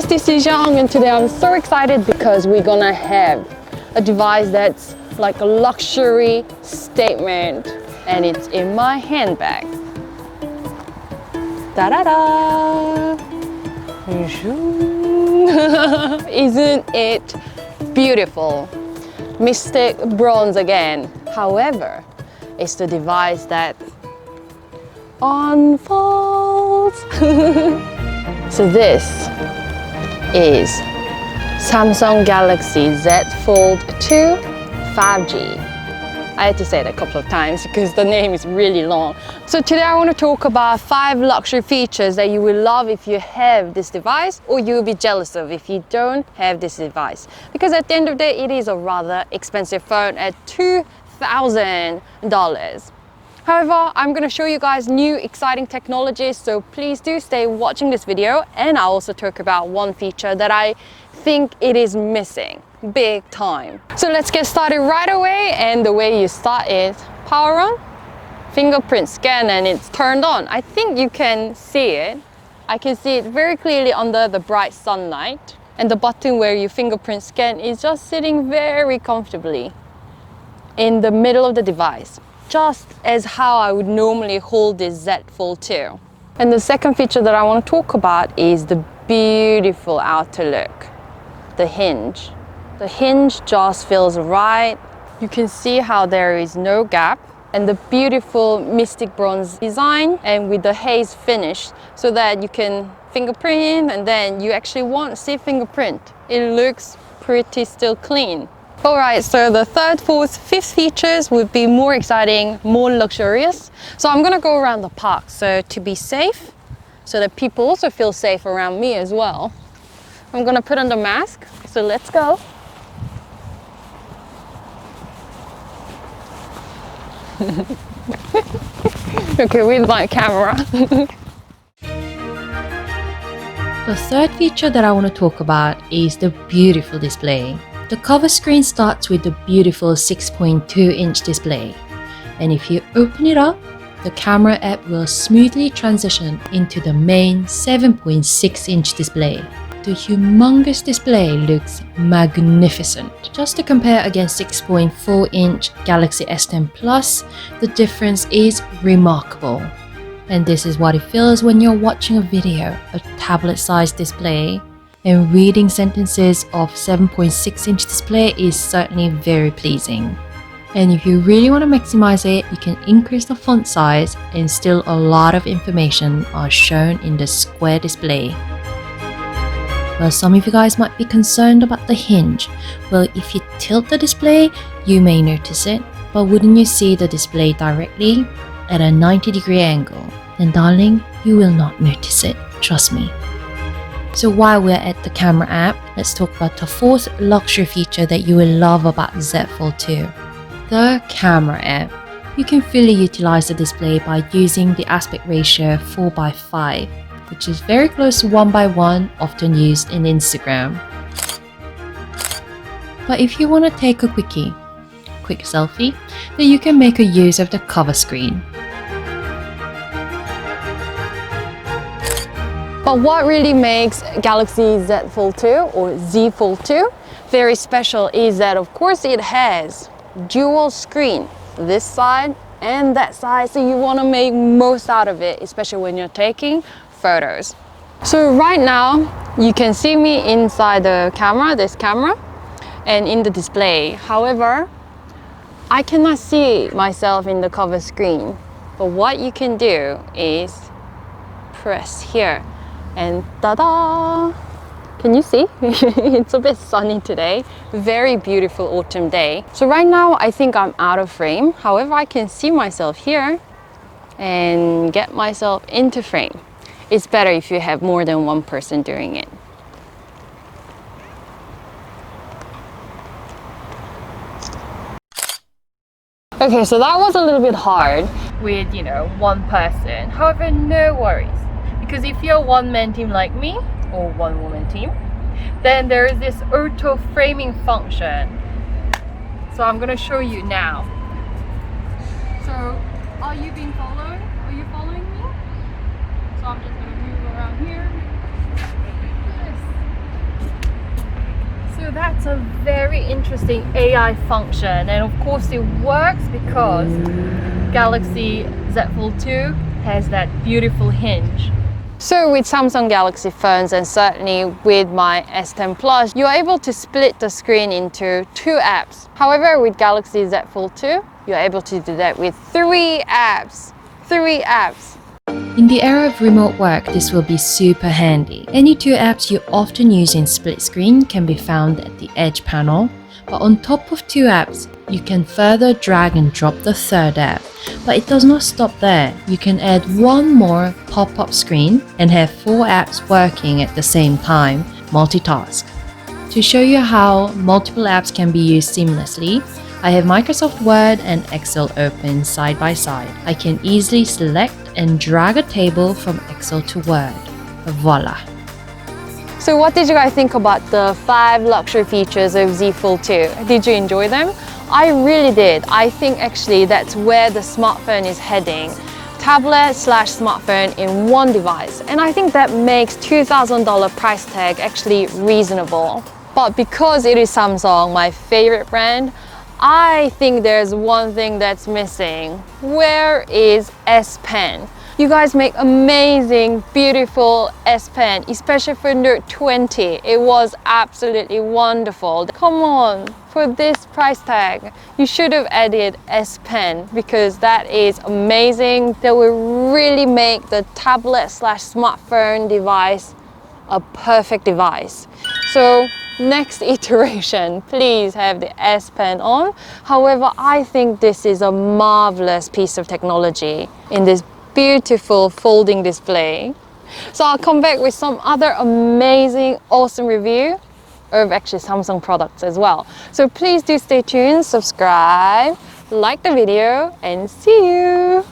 guys, this is Young, and today I'm so excited because we're gonna have a device that's like a luxury statement, and it's in my handbag. Da-da-da! Isn't it beautiful? Mystic bronze again. However, it's the device that unfolds. So this is Samsung Galaxy Z Fold 2 5G. I had to say it a couple of times because the name is really long. So today I want to talk about 5 luxury features that you will love if you have this device, or you'll be jealous of if you don't have this device. Because at the end of the day, it is a rather expensive phone at $2,000. However, I'm going to show you guys new exciting technologies, so please do stay watching this video, and I'll also talk about one feature that I think it is missing big time. So let's get started right away, and the way you start is power on, fingerprint scan, and it's turned on. I think you can see it. I can see it very clearly under the bright sunlight, and the button where you fingerprint scan is just sitting very comfortably in the middle of the device, just as how I would normally hold this Z Fold 2. And the second feature that I want to talk about is the beautiful outer look, the hinge. The hinge just feels right. You can see how there is no gap, and the beautiful mystic bronze design, and with the haze finish, so that you can fingerprint and then you actually won't see fingerprint. It looks pretty still clean. Alright, so the third, fourth, fifth features would be more exciting, more luxurious. So I'm gonna go around the park, so to be safe, so that people also feel safe around me as well, I'm gonna put on the mask, so let's go. Okay, with my camera. The third feature that I want to talk about is the beautiful display. The cover screen starts with the beautiful 6.2-inch display, and if you open it up, the camera app will smoothly transition into the main 7.6-inch display. The humongous display looks magnificent. Just to compare against 6.4-inch Galaxy S10 Plus, the difference is remarkable. And this is what it feels when you're watching a video, a tablet-sized display. And reading sentences of 7.6-inch display is certainly very pleasing. And if you really want to maximize it, you can increase the font size, and still a lot of information are shown in the square display. Well, some of you guys might be concerned about the hinge. Well, if you tilt the display, you may notice it, but wouldn't you see the display directly at a 90-degree angle? Then darling, you will not notice it, trust me. So while we're at the camera app, let's talk about the fourth luxury feature that you will love about Z Fold 2. The camera app. You can fully utilize the display by using the aspect ratio 4:5, which is very close to 1:1, often used in Instagram. But if you want to take a quick selfie, then you can make a use of the cover screen. But what really makes Galaxy Z Fold 2 or Z Fold 2 very special is that, of course, it has dual screen, this side and that side, so you want to make most out of it, especially when you're taking photos. So right now you can see me inside the camera, this camera, and in the display. However, I cannot see myself in the cover screen, but what you can do is press here, and ta-da! Can you see? It's a bit sunny today. Very beautiful autumn day. So right now I think I'm out of frame. However, I can see myself here and get myself into frame. It's better if you have more than one person doing it. Okay, so that was a little bit hard with, one person. However, no worries. Because if you're a one-man team like me, or one-woman team, then there is this auto framing function. So I'm gonna show you now. So are you being followed? Are you following me? So I'm just gonna move around here. that's a very interesting AI function, and of course it works because Galaxy Z Fold 2 has that beautiful hinge. So with Samsung Galaxy phones and certainly with my S10 Plus, you're able to split the screen into 2 apps. However, with Galaxy Z Fold 2, you're able to do that with 3 apps. 3 apps. In the era of remote work, this will be super handy. Any 2 apps you often use in split screen can be found at the edge panel, but on top of 2 apps, you can further drag and drop the 3rd app. But it does not stop there. You can add 1 more pop-up screen and have 4 apps working at the same time, multitask. To show you how multiple apps can be used seamlessly, I have Microsoft Word and Excel open side by side. I can easily select and drag a table from Excel to Word. Voila! So what did you guys think about the 5 luxury features of Z Fold 2? Did you enjoy them? I really did. I think actually that's where the smartphone is heading. Tablet/smartphone in one device. And I think that makes $2,000 price tag actually reasonable. But because it is Samsung, my favorite brand, I think there's one thing that's missing. Where is S Pen? You guys make amazing, beautiful S Pen, especially for Note 20. It was absolutely wonderful. Come on, for this price tag, you should have added S Pen because that is amazing. That will really make the tablet/smartphone device a perfect device. So next iteration, please have the S Pen on. However, I think this is a marvelous piece of technology in this beautiful folding display. So I'll come back with some other amazing, awesome review of actually Samsung products as well. So please do stay tuned, subscribe, like the video, and see you.